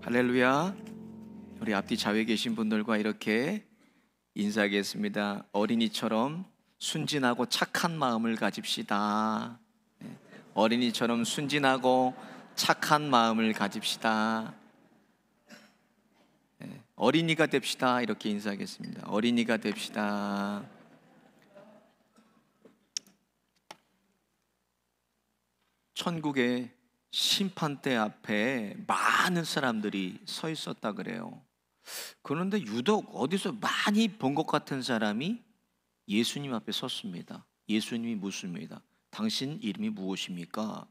할렐루야. 우리 앞뒤 좌우에 계신 분들과 이렇게 인사하겠습니다. 어린이처럼 순진하고 착한 마음을 가집시다. 어린이처럼 순진하고 착한 마음을 가집시다. 어린이가 됩시다. 이렇게 인사하겠습니다. 어린이가 됩시다. 천국의 심판대 앞에 많은 사람들이 서 있었다 그래요. 그런데 유독 어디서 많이 본 것 같은 사람이 예수님 앞에 섰습니다. 예수님이 묻습니다. 당신 이름이 무엇입니까?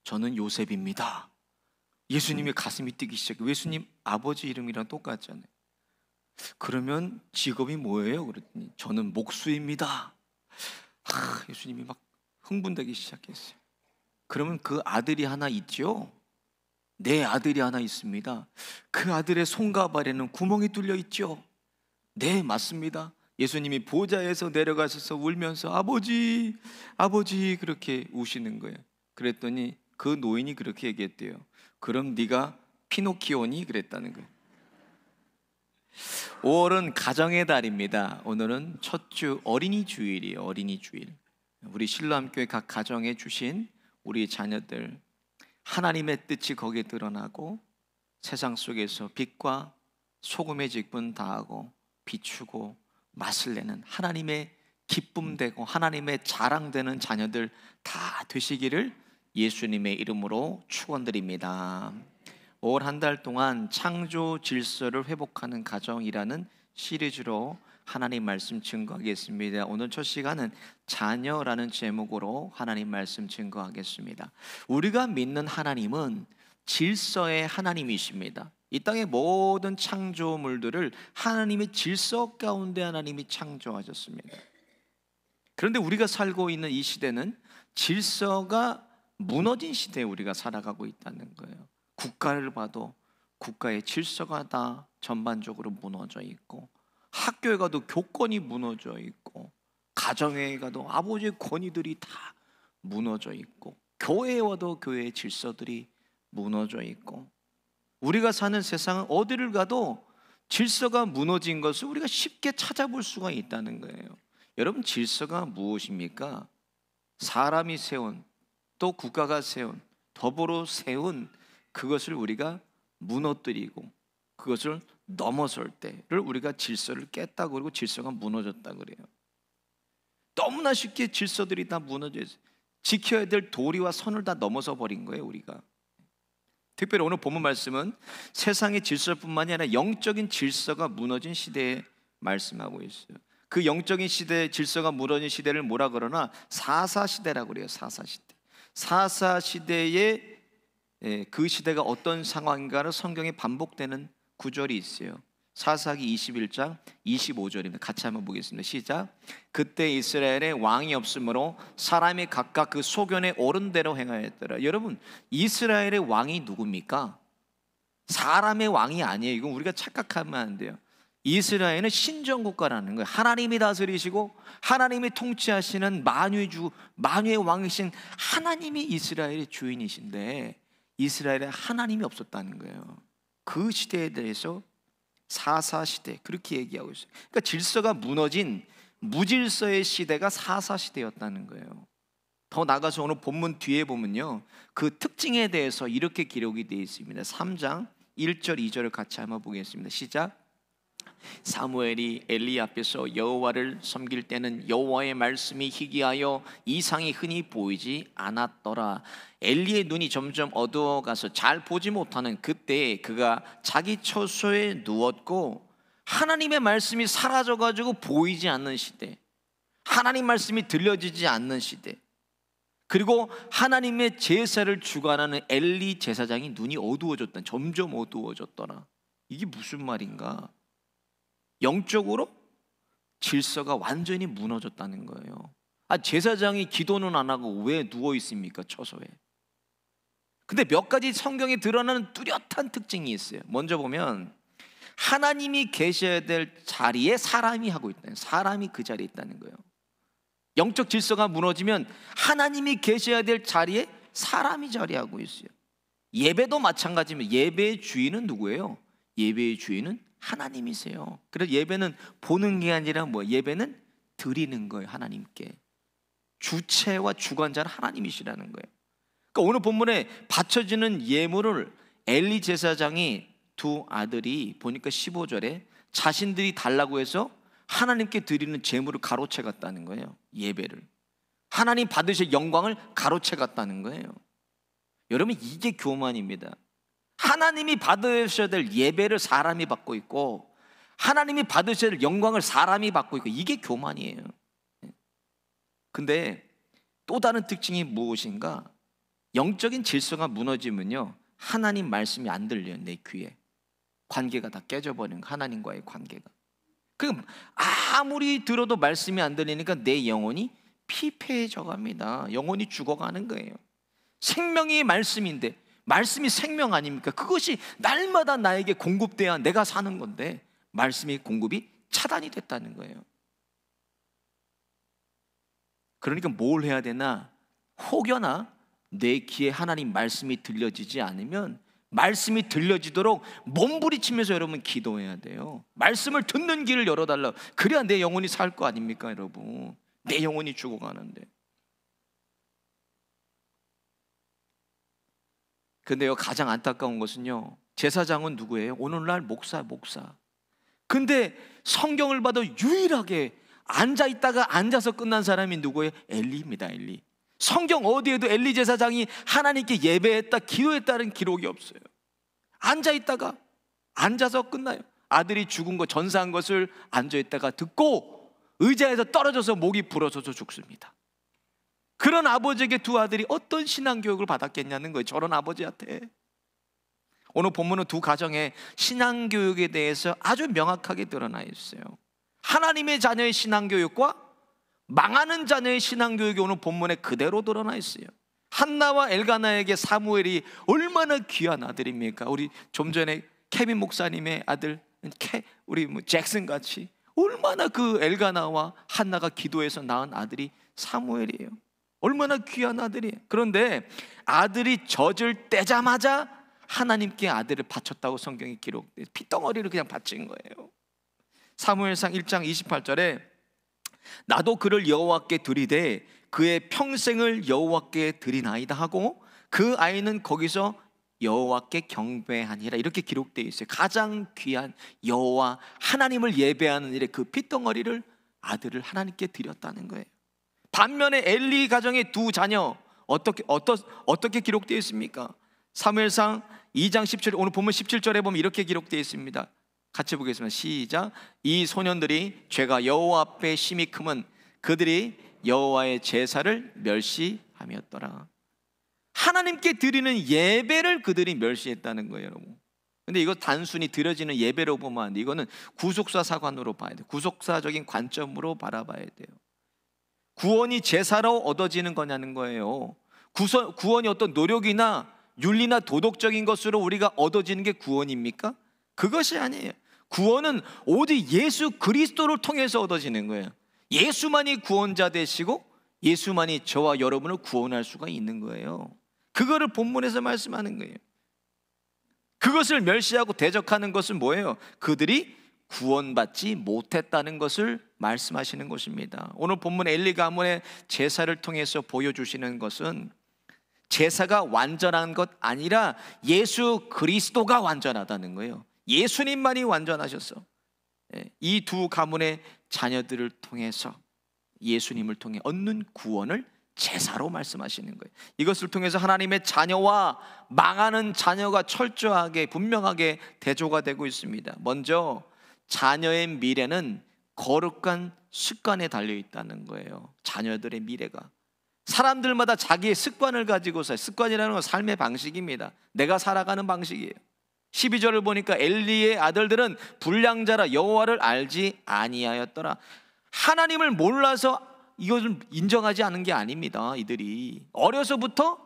저는 요셉입니다. 예수님이 가슴이 뛰기 시작해요. 예수님 아버지 이름이랑 똑같잖아요. 그러면 직업이 뭐예요? 그랬더니 저는 목수입니다. 예수님이 막 흥분되기 시작했어요. 그러면 그 아들이 하나 있죠? 내 아들이 하나 있습니다. 그 아들의 손가발에는 구멍이 뚫려 있죠? 네, 맞습니다. 예수님이 보좌에서 내려가셔서 울면서 아버지, 아버지 그렇게 우시는 거예요. 그랬더니 그 노인이 그렇게 얘기했대요. 그럼 네가 피노키오니? 그랬다는 거예요. 5월은 가정의 달입니다. 오늘은 첫 주 어린이 주일이에요. 어린이 주일. 우리 신랑교회 각 가정에 주신 우리 자녀들, 하나님의 뜻이 거기에 드러나고 세상 속에서 빛과 소금의 직분 다하고 비추고 맛을 내는 하나님의 기쁨 되고 하나님의 자랑되는 자녀들 다 되시기를 예수님의 이름으로 축원드립니다. 5월 한 달 동안 창조 질서를 회복하는 가정이라는 시리즈로 하나님 말씀 증거하겠습니다. 오늘 첫 시간은 자녀라는 제목으로 하나님 말씀 증거하겠습니다. 우리가 믿는 하나님은 질서의 하나님이십니다. 이 땅의 모든 창조물들을 하나님의 질서 가운데 하나님이 창조하셨습니다. 그런데 우리가 살고 있는 이 시대는 질서가 무너진 시대에 우리가 살아가고 있다는 거예요. 국가를 봐도 국가의 질서가 다 전반적으로 무너져 있고, 학교에 가도 교권이 무너져 있고, 가정에 가도 아버지의 권위들이 다 무너져 있고, 교회에 와도 교회의 질서들이 무너져 있고, 우리가 사는 세상은 어디를 가도 질서가 무너진 것을 우리가 쉽게 찾아볼 수가 있다는 거예요. 여러분, 질서가 무엇입니까? 사람이 세운, 또 국가가 세운, 더불어 세운 그것을 우리가 무너뜨리고 그것을 넘어설 때를 우리가 질서를 깼다고 그러고 질서가 무너졌다 그래요. 너무나 쉽게 질서들이 다 무너져 있어요. 지켜야 될 도리와 선을 다 넘어서 버린 거예요, 우리가. 특별히 오늘 본문 말씀은 세상의 질서뿐만이 아니라 영적인 질서가 무너진 시대에 말씀하고 있어요. 그 영적인 시대, 질서가 무너진 시대를 뭐라 그러나 사사시대라고 그래요. 사사시대. 사사시대에 그 시대가 어떤 상황인가를 성경에 반복되는 구절이 있어요. 사사기 21장 25절입니다. 같이 한번 보겠습니다. 시작. 그때 이스라엘에 왕이 없으므로 사람이 각각 그 소견에 옳은 대로 행하였더라. 여러분, 이스라엘의 왕이 누굽니까? 사람의 왕이 아니에요. 이건 우리가 착각하면 안 돼요. 이스라엘은 신정국가라는 거예요. 하나님이 다스리시고 하나님이 통치하시는 만유의 왕이신 하나님이 이스라엘의 주인이신데 이스라엘에 하나님이 없었다는 거예요. 그 시대에 대해서 사사시대 그렇게 얘기하고 있어요. 그러니까 질서가 무너진 무질서의 시대가 사사시대였다는 거예요. 더 나가서 오늘 본문 뒤에 보면요, 그 특징에 대해서 이렇게 기록이 되어 있습니다. 3장 1절 2절을 같이 한번 보겠습니다. 시작. 사무엘이 엘리 앞에서 여호와를 섬길 때는 여호와의 말씀이 희귀하여 이상이 흔히 보이지 않았더라. 엘리의 눈이 점점 어두워가서 잘 보지 못하는 그때에 그가 자기 처소에 누웠고 하나님의 말씀이 사라져가지고 보이지 않는 시대, 하나님 말씀이 들려지지 않는 시대, 그리고 하나님의 제사를 주관하는 엘리 제사장이 눈이 어두워졌다. 점점 어두워졌더라. 이게 무슨 말인가? 영적으로 질서가 완전히 무너졌다는 거예요. 제사장이 기도는 안 하고 왜 누워 있습니까? 처소에. 근데 몇 가지 성경에 드러나는 뚜렷한 특징이 있어요. 먼저 보면 하나님이 계셔야 될 자리에 사람이 하고 있다는, 사람이 그 자리에 있다는 거예요. 영적 질서가 무너지면 하나님이 계셔야 될 자리에 사람이 자리하고 있어요. 예배도 마찬가지입니다. 예배의 주인은 누구예요? 예배의 주인은 하나님이세요. 그래서 예배는 보는 게 아니라 예배는 드리는 거예요. 하나님께. 주체와 주관자는 하나님이시라는 거예요. 그러니까 오늘 본문에 바쳐지는 예물을 엘리 제사장이 두 아들이 보니까 15절에 자신들이 달라고 해서 하나님께 드리는 제물을 가로채 갔다는 거예요. 예배를. 하나님 받으실 영광을 가로채 갔다는 거예요. 여러분, 이게 교만입니다. 하나님이 받으셔야 될 예배를 사람이 받고 있고 하나님이 받으셔야 될 영광을 사람이 받고 있고, 이게 교만이에요. 근데 또 다른 특징이 무엇인가? 영적인 질서가 무너지면요, 하나님 말씀이 안 들려요. 내 귀에. 관계가 다 깨져버리는 거예요. 하나님과의 관계가. 그럼 아무리 들어도 말씀이 안 들리니까 내 영혼이 피폐해져 갑니다. 영혼이 죽어가는 거예요. 생명이 말씀인데 말씀이 생명 아닙니까? 그것이 날마다 나에게 공급돼야 내가 사는 건데 말씀의 공급이 차단이 됐다는 거예요. 그러니까 뭘 해야 되나? 혹여나 내 귀에 하나님 말씀이 들려지지 않으면 말씀이 들려지도록 몸부리치면서 여러분 기도해야 돼요. 말씀을 듣는 길을 열어달라. 그래야 내 영혼이 살 거 아닙니까 여러분? 내 영혼이 죽어가는데. 근데요, 가장 안타까운 것은요, 제사장은 누구예요? 오늘날 목사. 근데 성경을 봐도 유일하게 앉아있다가 앉아서 끝난 사람이 누구예요? 엘리입니다. 엘리. 성경 어디에도 엘리 제사장이 하나님께 예배했다, 기도했다는 기록이 없어요. 앉아있다가 앉아서 끝나요. 아들이 죽은 거, 전사한 것을 앉아있다가 듣고 의자에서 떨어져서 목이 부러져서 죽습니다. 그런 아버지에게 두 아들이 어떤 신앙교육을 받았겠냐는 거예요. 저런 아버지한테. 오늘 본문은 두 가정의 신앙교육에 대해서 아주 명확하게 드러나 있어요. 하나님의 자녀의 신앙교육과 망하는 자녀의 신앙교육이 오늘 본문에 그대로 드러나 있어요. 한나와 엘가나에게 사무엘이 얼마나 귀한 아들입니까? 우리 좀 전에 케빈 목사님의 아들 우리 잭슨 같이 얼마나 그 엘가나와 한나가 기도해서 낳은 아들이 사무엘이에요. 얼마나 귀한 아들이에요. 그런데 아들이 젖을 떼자마자 하나님께 아들을 바쳤다고 성경이 기록돼요. 핏덩어리를 그냥 바친 거예요. 사무엘상 1장 28절에 나도 그를 여호와께 드리되 그의 평생을 여호와께 드리나이다 하고 그 아이는 거기서 여호와께 경배하니라, 이렇게 기록되어 있어요. 가장 귀한 여호와 하나님을 예배하는 일에 그 핏덩어리를, 아들을 하나님께 드렸다는 거예요. 반면에 엘리 가정의 두 자녀 어떻게 기록되어 있습니까? 사무엘상 2장 17, 오늘 보면 17절에 보면 이렇게 기록되어 있습니다. 같이 보겠습니다. 시작. 이 소년들이 죄가 여호와 앞에 심히 크면 그들이 여호와의 제사를 멸시하였더라. 하나님께 드리는 예배를 그들이 멸시했다는 거예요, 여러분. 근데 이거 단순히 드려지는 예배로 보면 안 돼. 이거는 구속사 사관으로 봐야 돼요. 구속사적인 관점으로 바라봐야 돼요. 구원이 제사로 얻어지는 거냐는 거예요. 구원이 어떤 노력이나 윤리나 도덕적인 것으로 우리가 얻어지는 게 구원입니까? 그것이 아니에요. 구원은 오직 예수 그리스도를 통해서 얻어지는 거예요. 예수만이 구원자 되시고 예수만이 저와 여러분을 구원할 수가 있는 거예요. 그거를 본문에서 말씀하는 거예요. 그것을 멸시하고 대적하는 것은 뭐예요? 그들이 구원받지 못했다는 것을 말씀하시는 것입니다. 오늘 본문 엘리 가문의 제사를 통해서 보여주시는 것은 제사가 완전한 것 아니라 예수 그리스도가 완전하다는 거예요. 예수님만이 완전하셔서 이 두 가문의 자녀들을 통해서 예수님을 통해 얻는 구원을 제사로 말씀하시는 거예요. 이것을 통해서 하나님의 자녀와 망하는 자녀가 철저하게 분명하게 대조가 되고 있습니다. 먼저 자녀의 미래는 거룩한 습관에 달려 있다는 거예요. 자녀들의 미래가 사람들마다 자기의 습관을 가지고 살아요. 습관이라는 건 삶의 방식입니다. 내가 살아가는 방식이에요. 12절을 보니까 엘리의 아들들은 불량자라 여호와를 알지 아니하였더라. 하나님을 몰라서 이것을 인정하지 않은 게 아닙니다. 이들이 어려서부터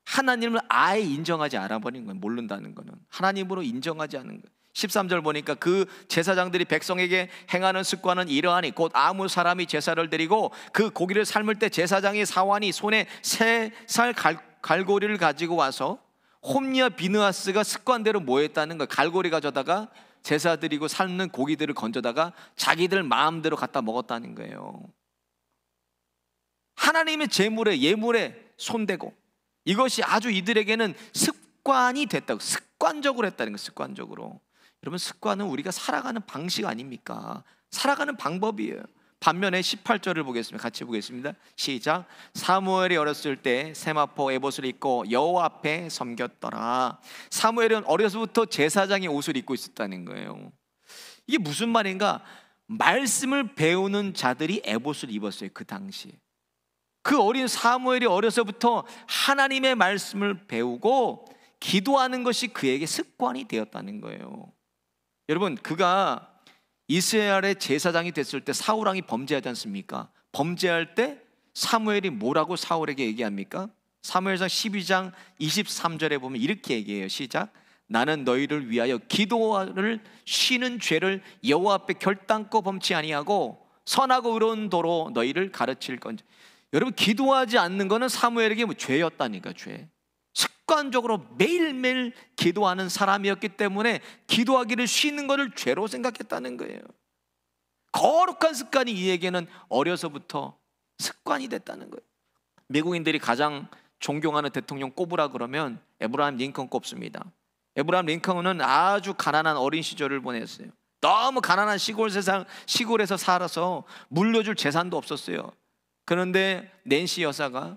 하나님을 아예 인정하지 않아버린 거예요. 모른다는 거는 하나님으로 인정하지 않은 거예요. 13절 보니까 그 제사장들이 백성에게 행하는 습관은 이러하니 곧 아무 사람이 제사를 드리고 그 고기를 삶을 때 제사장의 사환이 손에 3살 갈고리를 가지고 와서 홈리와 비느하스가 습관대로 뭐 했다는 거예요? 갈고리 가져다가 제사 드리고 삶는 고기들을 건져다가 자기들 마음대로 갖다 먹었다는 거예요. 하나님의 제물에 예물에 손대고, 이것이 아주 이들에게는 습관이 됐다고, 습관적으로 했다는 거예요. 습관적으로. 여러분, 습관은 우리가 살아가는 방식 아닙니까? 살아가는 방법이에요. 반면에 18절을 보겠습니다. 같이 보겠습니다. 시작. 사무엘이 어렸을 때 세마포 에봇을 입고 여호와 앞에 섬겼더라. 사무엘은 어려서부터 제사장의 옷을 입고 있었다는 거예요. 이게 무슨 말인가? 말씀을 배우는 자들이 에봇을 입었어요. 그 당시에. 그 어린 사무엘이 어려서부터 하나님의 말씀을 배우고 기도하는 것이 그에게 습관이 되었다는 거예요. 여러분, 그가 이스라엘의 제사장이 됐을 때 사울 왕이 범죄하지 않습니까? 범죄할 때 사무엘이 뭐라고 사울에게 얘기합니까? 사무엘상 12장 23절에 보면 이렇게 얘기해요. 시작. 나는 너희를 위하여 기도를 쉬는 죄를 여호와 앞에 결단코 범치 아니하고 선하고 의로운 도로 너희를 가르칠 건지. 여러분, 기도하지 않는 것은 사무엘에게 뭐 죄였다니까. 죄. 습관적으로 매일매일 기도하는 사람이었기 때문에 기도하기를 쉬는 것을 죄로 생각했다는 거예요. 거룩한 습관이 이에게는 어려서부터 습관이 됐다는 거예요. 미국인들이 가장 존경하는 대통령 꼽으라 그러면 에브라임 링컨 꼽습니다. 에브라임 링컨은 아주 가난한 어린 시절을 보냈어요. 너무 가난한 시골에서 살아서 물려줄 재산도 없었어요. 그런데 낸시 여사가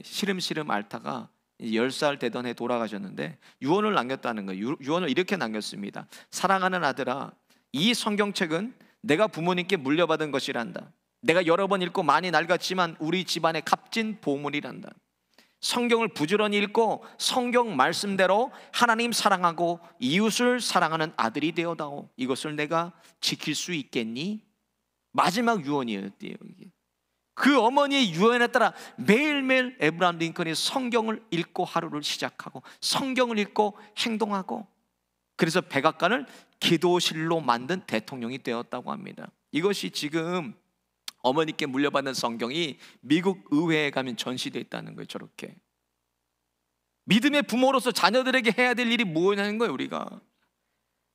시름시름 앓다가 10살 되던 해 돌아가셨는데 유언을 남겼다는 거예요. 유언을 이렇게 남겼습니다. 사랑하는 아들아, 이 성경책은 내가 부모님께 물려받은 것이란다. 내가 여러 번 읽고 많이 낡았지만 우리 집안의 값진 보물이란다. 성경을 부지런히 읽고 성경 말씀대로 하나님 사랑하고 이웃을 사랑하는 아들이 되어다오. 이것을 내가 지킬 수 있겠니? 마지막 유언이었대요. 이게. 그 어머니의 유언에 따라 매일매일 에브라임 링컨이 성경을 읽고 하루를 시작하고 성경을 읽고 행동하고, 그래서 백악관을 기도실로 만든 대통령이 되었다고 합니다. 이것이 지금 어머니께 물려받은 성경이 미국 의회에 가면 전시되어 있다는 거예요. 저렇게 믿음의 부모로서 자녀들에게 해야 될 일이 뭐냐는 거예요. 우리가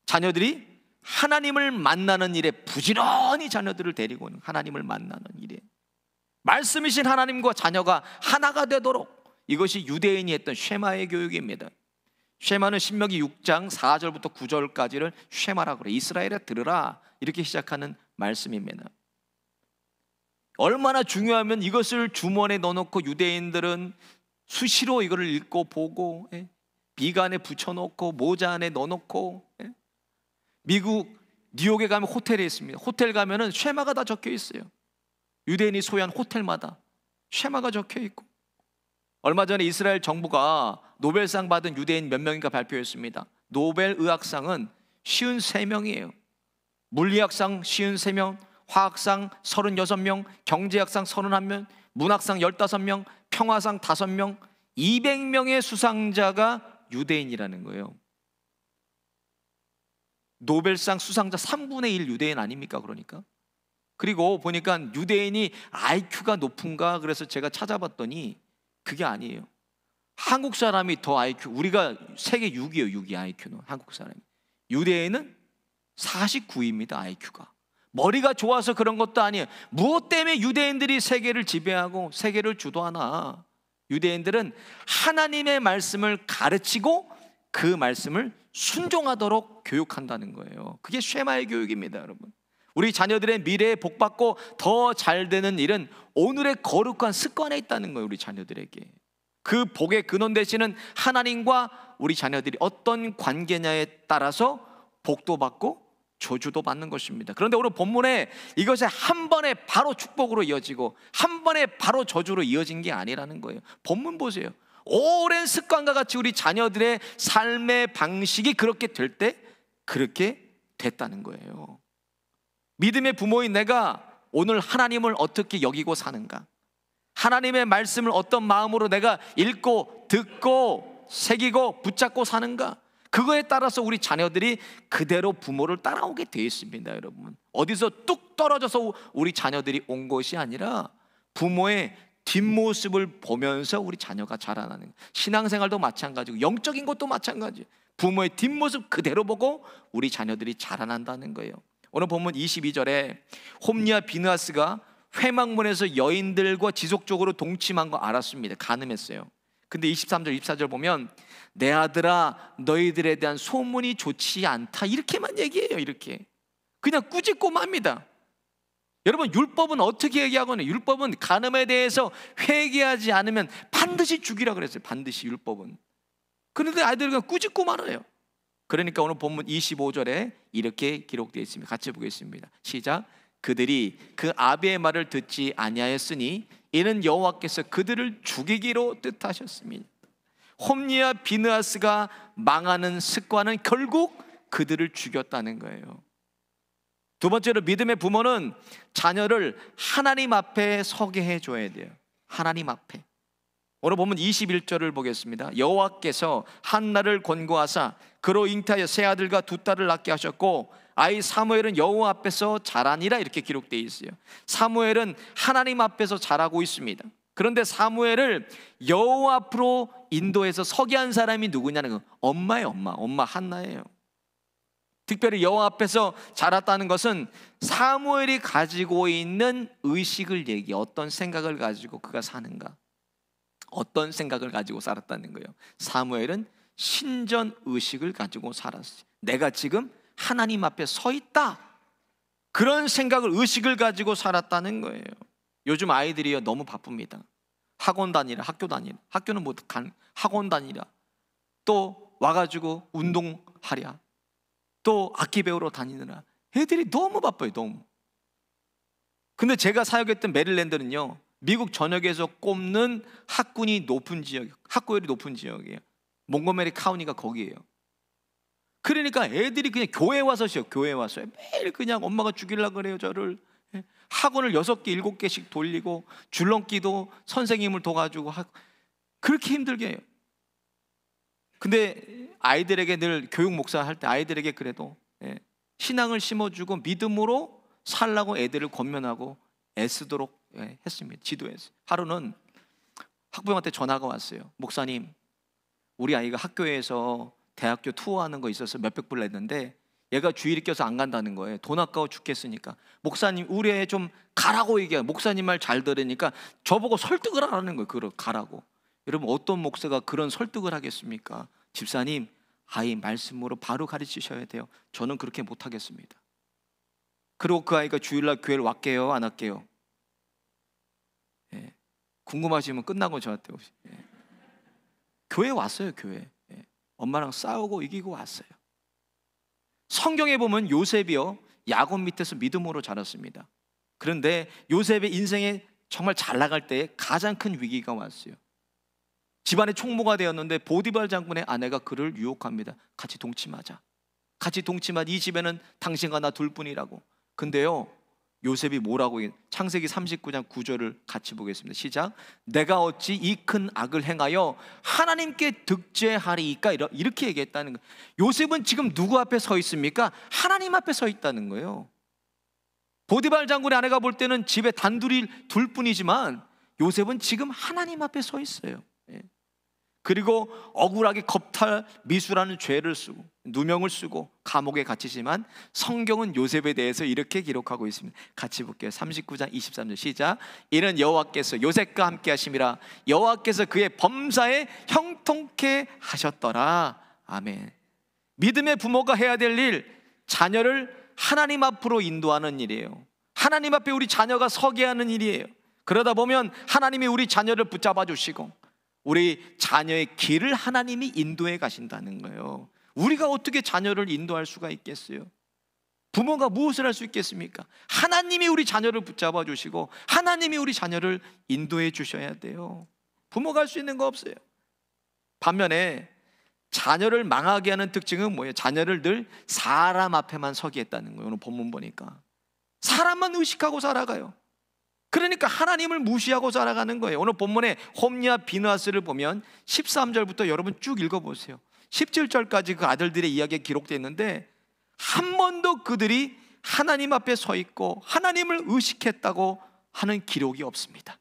자녀들이 하나님을 만나는 일에 부지런히 자녀들을 데리고 오는, 하나님을 만나는 일에 말씀이신 하나님과 자녀가 하나가 되도록, 이것이 유대인이 했던 쉐마의 교육입니다. 쉐마는 신명기 6장 4절부터 9절까지를 쉐마라고 그래요. 이스라엘아 들으라, 이렇게 시작하는 말씀입니다. 얼마나 중요하면 이것을 주머니에 넣어놓고 유대인들은 수시로 이거를 읽고 보고, 비간에 붙여놓고 모자 안에 넣어놓고, 미국 뉴욕에 가면 호텔에 있습니다. 호텔 가면은 쉐마가 다 적혀 있어요. 유대인이 소유한 호텔마다 쉐마가 적혀 있고, 얼마 전에 이스라엘 정부가 노벨상 받은 유대인 몇 명인가 발표했습니다. 노벨 의학상은 53명이에요. 물리학상 53명, 화학상 36명, 경제학상 31명, 문학상 15명, 평화상 5명, 200명의 수상자가 유대인이라는 거예요. 노벨상 수상자 3분의 1 유대인 아닙니까? 그러니까. 그리고 보니까 유대인이 IQ가 높은가 그래서 제가 찾아봤더니 그게 아니에요. 한국 사람이 더 IQ, 우리가 세계 6위에요. 6위 IQ는 한국 사람이. 유대인은 49위입니다. IQ가. 머리가 좋아서 그런 것도 아니에요. 무엇 때문에 유대인들이 세계를 지배하고 세계를 주도하나? 유대인들은 하나님의 말씀을 가르치고 그 말씀을 순종하도록 교육한다는 거예요. 그게 쉐마의 교육입니다, 여러분. 우리 자녀들의 미래에 복받고 더 잘 되는 일은 오늘의 거룩한 습관에 있다는 거예요. 우리 자녀들에게 그 복의 근원 되시는 하나님과 우리 자녀들이 어떤 관계냐에 따라서 복도 받고 저주도 받는 것입니다. 그런데 오늘 본문에 이것이 한 번에 바로 축복으로 이어지고 한 번에 바로 저주로 이어진 게 아니라는 거예요. 본문 보세요. 오랜 습관과 같이 우리 자녀들의 삶의 방식이 그렇게 될 때 그렇게 됐다는 거예요. 믿음의 부모인 내가 오늘 하나님을 어떻게 여기고 사는가, 하나님의 말씀을 어떤 마음으로 내가 읽고 듣고 새기고 붙잡고 사는가, 그거에 따라서 우리 자녀들이 그대로 부모를 따라오게 되어 있습니다. 여러분, 어디서 뚝 떨어져서 우리 자녀들이 온 것이 아니라 부모의 뒷모습을 보면서 우리 자녀가 자라나는 거예요. 신앙생활도 마찬가지고 영적인 것도 마찬가지예요. 부모의 뒷모습 그대로 보고 우리 자녀들이 자라난다는 거예요. 오늘 본문 22절에 홈리와 비느하스가 회막문에서 여인들과 지속적으로 동침한 거 알았습니다. 간음했어요. 근데 23절 24절 보면 내 아들아 너희들에 대한 소문이 좋지 않다 이렇게만 얘기해요. 이렇게 그냥 꾸짖고 맙니다. 여러분, 율법은 어떻게 얘기하거든요? 율법은 간음에 대해서 회개하지 않으면 반드시 죽이라 그랬어요. 반드시 율법은. 그런데 아이들이 그냥 꾸짖고 말아요. 그러니까 오늘 본문 25절에 이렇게 기록되어 있습니다. 같이 보겠습니다. 시작. 그들이 그 아비의 말을 듣지 아니하였으니 이는 여호와께서 그들을 죽이기로 뜻하셨습니다. 홈리와 비느하스가 망하는 습관은 결국 그들을 죽였다는 거예요. 두 번째로 믿음의 부모는 자녀를 하나님 앞에 서게 해줘야 돼요. 하나님 앞에. 오늘 보면 21절을 보겠습니다. 여호와께서 한나를 권고하사 그로 잉태하여 세 아들과 두 딸을 낳게 하셨고 아이 사무엘은 여호와 앞에서 자라니라 이렇게 기록되어 있어요. 사무엘은 하나님 앞에서 자라고 있습니다. 그런데 사무엘을 여호와 앞으로 인도해서 서게 한 사람이 누구냐는 건 엄마예요. 엄마 한나예요. 특별히 여호와 앞에서 자랐다는 것은 사무엘이 가지고 있는 의식을 얘기해. 어떤 생각을 가지고 그가 사는가, 어떤 생각을 가지고 살았다는 거예요. 사무엘은 신전 의식을 가지고 살았어요. 내가 지금 하나님 앞에 서 있다, 그런 생각을, 의식을 가지고 살았다는 거예요. 요즘 아이들이 너무 바쁩니다. 학원 다니라, 학교 다니라, 학교는 뭐 학원 다니라, 또 와가지고 운동하랴, 또 악기 배우러 다니느라 애들이 너무 바빠요. 너무. 근데 제가 사역했던 메릴랜드는요, 미국 전역에서 꼽는 학군이 높은 지역, 학고율이 높은 지역이에요. 몽고메리 카운티가 거기에요. 그러니까 애들이 그냥 교회 와서 쉬어요. 교회 와서 매일 그냥 엄마가 죽이려고 그래요. 저를 학원을 6개 7개씩 돌리고 줄넘기도 선생님을 둬가지고 그렇게 힘들게 해요. 근데 아이들에게 늘 교육 목사 할 때 아이들에게 그래도 신앙을 심어주고 믿음으로 살라고 애들을 권면하고 애쓰도록 했습니다. 지도했어요. 하루는 학부형한테 전화가 왔어요. 목사님, 우리 아이가 학교에서 대학교 투어하는 거 있어서 몇백 불 냈는데 얘가 주일이 껴서 안 간다는 거예요. 돈 아까워 죽겠으니까. 목사님, 우리 애 좀 가라고 얘기해요. 목사님 말 잘 들으니까 저보고 설득을 하라는 거예요. 가라고. 여러분, 어떤 목사가 그런 설득을 하겠습니까? 집사님, 아이 말씀으로 바로 가르치셔야 돼요. 저는 그렇게 못하겠습니다. 그리고 그 아이가 주일날 교회를 왔게요, 안 왔게요? 궁금하시면 끝나고 저한테 오세요. 교회 왔어요. 교회. 엄마랑 싸우고 이기고 왔어요. 성경에 보면 요셉이요, 야곱 밑에서 믿음으로 자랐습니다. 그런데 요셉의 인생에 정말 잘 나갈 때 가장 큰 위기가 왔어요. 집안의 총무가 되었는데 보디발 장군의 아내가 그를 유혹합니다. 같이 동침하자. 같이 동침하자. 이 집에는 당신과 나 둘뿐이라고. 근데요, 요셉이 뭐라고 해요? 창세기 39장 9절을 같이 보겠습니다. 시작. 내가 어찌 이 큰 악을 행하여 하나님께 득죄하리이까? 이렇게 얘기했다는 거예요. 요셉은 지금 누구 앞에 서 있습니까? 하나님 앞에 서 있다는 거예요. 보디발 장군의 아내가 볼 때는 집에 단둘이 둘뿐이지만 요셉은 지금 하나님 앞에 서 있어요. 그리고 억울하게 겁탈 미수라는 죄를 쓰고 누명을 쓰고 감옥에 갇히지만 성경은 요셉에 대해서 이렇게 기록하고 있습니다. 같이 볼게요. 39장 23절 시작. 이는 여호와께서 요셉과 함께 하심이라 여호와께서 그의 범사에 형통케 하셨더라. 아멘. 믿음의 부모가 해야 될 일, 자녀를 하나님 앞으로 인도하는 일이에요. 하나님 앞에 우리 자녀가 서게 하는 일이에요. 그러다 보면 하나님이 우리 자녀를 붙잡아 주시고 우리 자녀의 길을 하나님이 인도해 가신다는 거예요. 우리가 어떻게 자녀를 인도할 수가 있겠어요? 부모가 무엇을 할 수 있겠습니까? 하나님이 우리 자녀를 붙잡아 주시고 하나님이 우리 자녀를 인도해 주셔야 돼요. 부모가 할 수 있는 거 없어요. 반면에 자녀를 망하게 하는 특징은 뭐예요? 자녀를 늘 사람 앞에만 서게 했다는 거예요. 오늘 본문 보니까 사람만 의식하고 살아가요. 그러니까 하나님을 무시하고 살아가는 거예요. 오늘 본문에 홈리와 비느하스를 보면 13절부터 여러분 쭉 읽어보세요. 17절까지 그 아들들의 이야기가 기록되어 있는데 한 번도 그들이 하나님 앞에 서 있고 하나님을 의식했다고 하는 기록이 없습니다.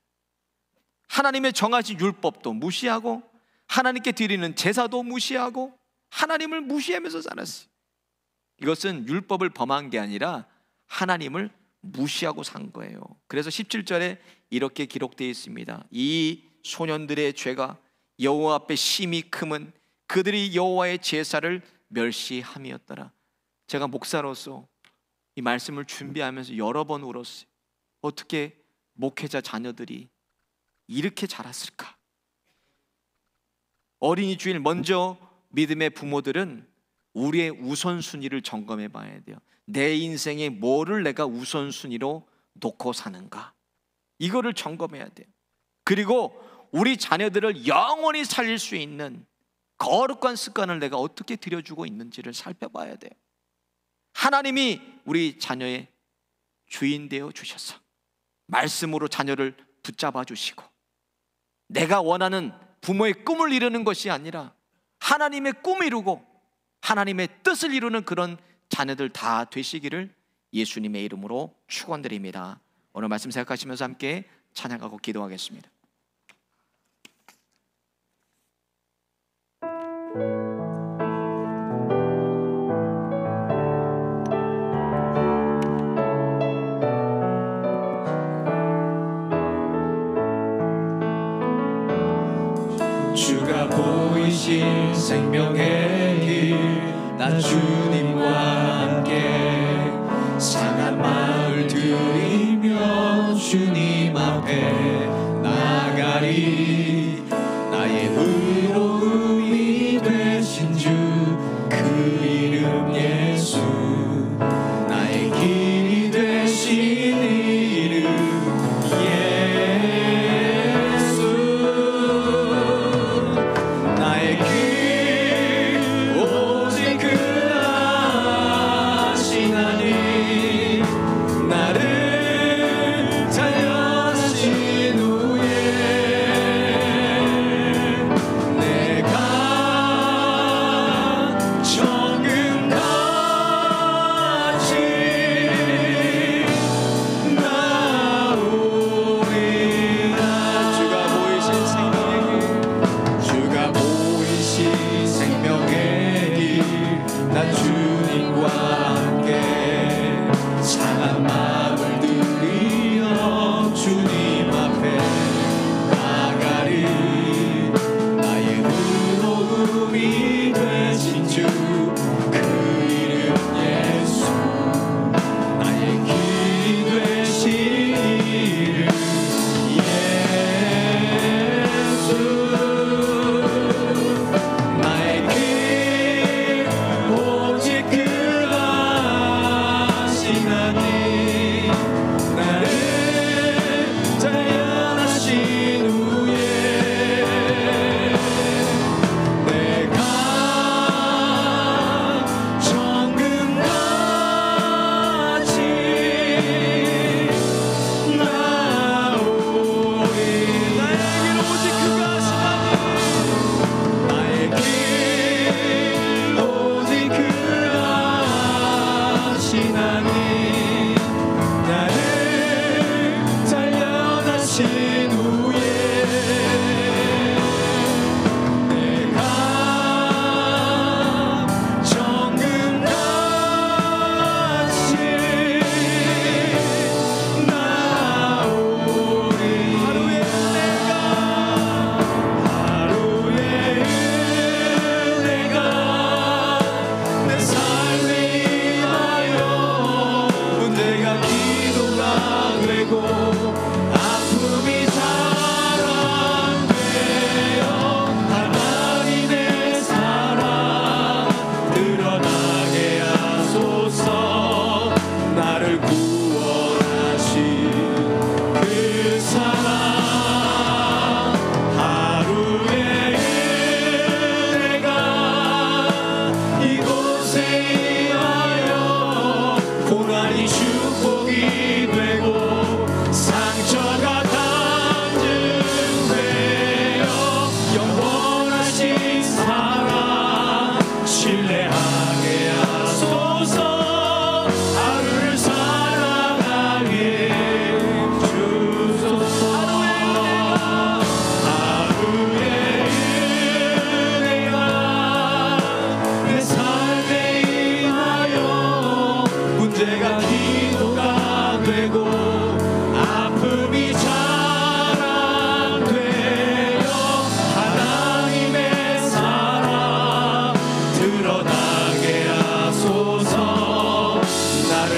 하나님의 정하신 율법도 무시하고 하나님께 드리는 제사도 무시하고 하나님을 무시하면서 살았어요. 이것은 율법을 범한 게 아니라 하나님을 무시하고 산 거예요. 그래서 17절에 이렇게 기록되어 있습니다. 이 소년들의 죄가 여호와 앞에 심히 크면 그들이 여호와의 제사를 멸시함이었더라. 제가 목사로서 이 말씀을 준비하면서 여러 번 울었어요. 어떻게 목회자 자녀들이 이렇게 자랐을까? 어린이 주일 먼저 믿음의 부모들은 우리의 우선순위를 점검해 봐야 돼요. 내 인생에 뭐를 내가 우선순위로 놓고 사는가, 이거를 점검해야 돼요. 그리고 우리 자녀들을 영원히 살릴 수 있는 거룩한 습관을 내가 어떻게 들여주고 있는지를 살펴봐야 돼요. 하나님이 우리 자녀의 주인 되어 주셔서 말씀으로 자녀를 붙잡아 주시고, 내가 원하는 부모의 꿈을 이루는 것이 아니라 하나님의 꿈을 이루고 하나님의 뜻을 이루는 그런 자녀들 다 되시기를 예수님의 이름으로 축원드립니다. 오늘 말씀 생각하시면서 함께 찬양하고 기도하겠습니다. 주가 보이신 생명의 길, 나 주님과 함께 상한 마을 들이며 주님 앞에 나가리. 나의 의로움이 되신 주 그 이름 예수, 나의 길이 되신 이름 예수. 나의 길 오직 그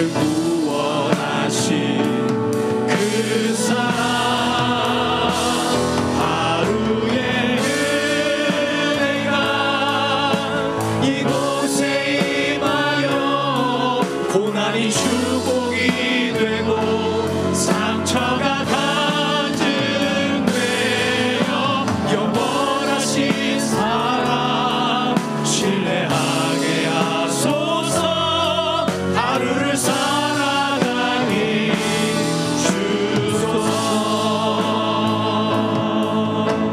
나를 구원하신 그 사랑 하루의 은혜가 이곳에 임하여 고난이 축복이 되고 상처가 간증되어 영원하신 사랑 신뢰하게 하소서. 하루를 살아가니 주소서.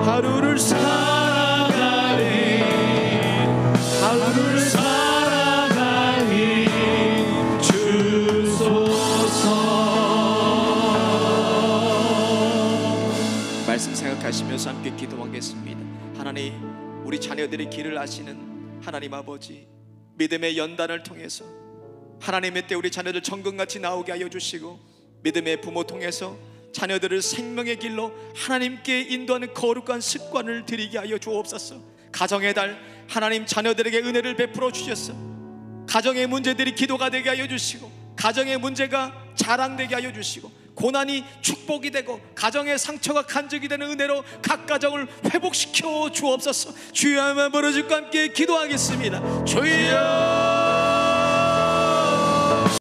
하루를 살아가니 하루를 살아가니 주소서. 말씀 생각하시면서 함께 기도하겠습니다. 하나님, 우리 자녀들의 길을 아시는 하나님 아버지, 믿음의 연단을 통해서 하나님의 때 우리 자녀들 정금같이 나오게 하여 주시고, 믿음의 부모 통해서 자녀들을 생명의 길로 하나님께 인도하는 거룩한 습관을 들이게 하여 주옵소서. 가정의 달 하나님 자녀들에게 은혜를 베풀어 주셨어. 가정의 문제들이 기도가 되게 하여 주시고, 가정의 문제가 자랑되게 하여 주시고, 고난이 축복이 되고 가정의 상처가 간증이 되는 은혜로 각 가정을 회복시켜 주옵소서. 주여 한번 부르짖고 함께 기도하겠습니다. 주여